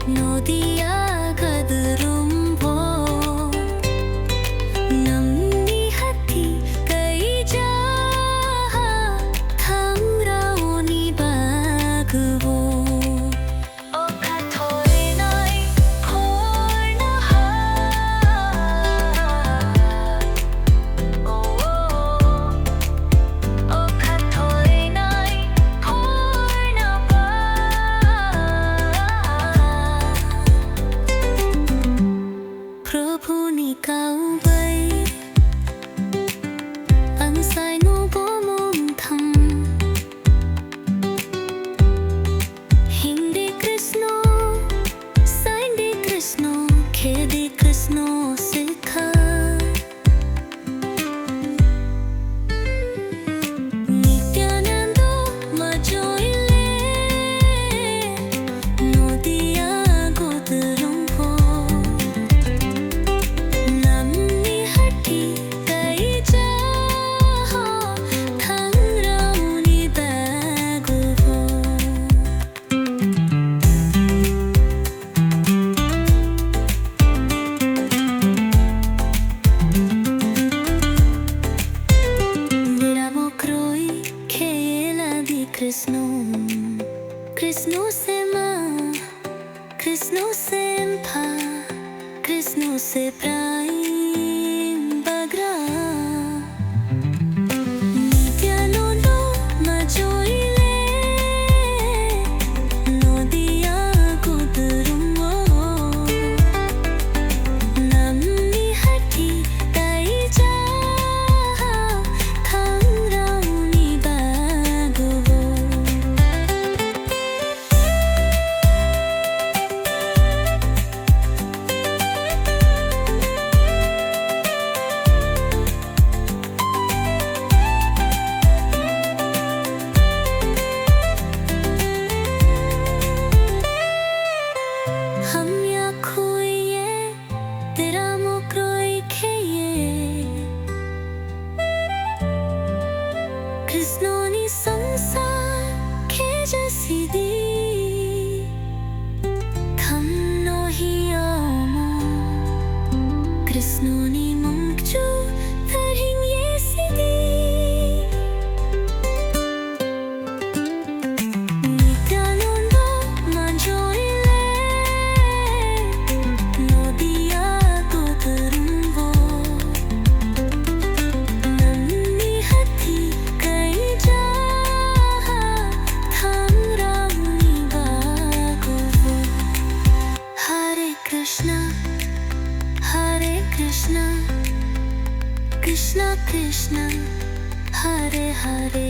너디야 가드rum보 namni hati kai jaha thangraoni bagbo o kathore nai phorna ha o kathore nai phorna ba प्रभु निकाउबै अंसाइनु बोमुम थम हिंदे कृष्णो साइंदे कृष्णो खेदे कृष्णो सिखा नित्यानंदो मजोइले Nadia गोदरुंपो namni hati kai jaha thangraoni bagbo niramokroi khela di krishno krishno se ma krishno se pa krishno se prime bagra nityanando majoile nodiya godurumo namni hati kai jaha thangraoni bagbo हम या खोइए तेरा मुकरोई खेये कृष्णोनी संसार खेजा सीधी थमनो ही आमो कृष्णोनी मुंगचू तरिंग ये सीधी नित्यानंदो majoile nodiya godurumo namni hati kai jaha thangraoni bagbo Hare Krishna Krishna Krishna Hare Hare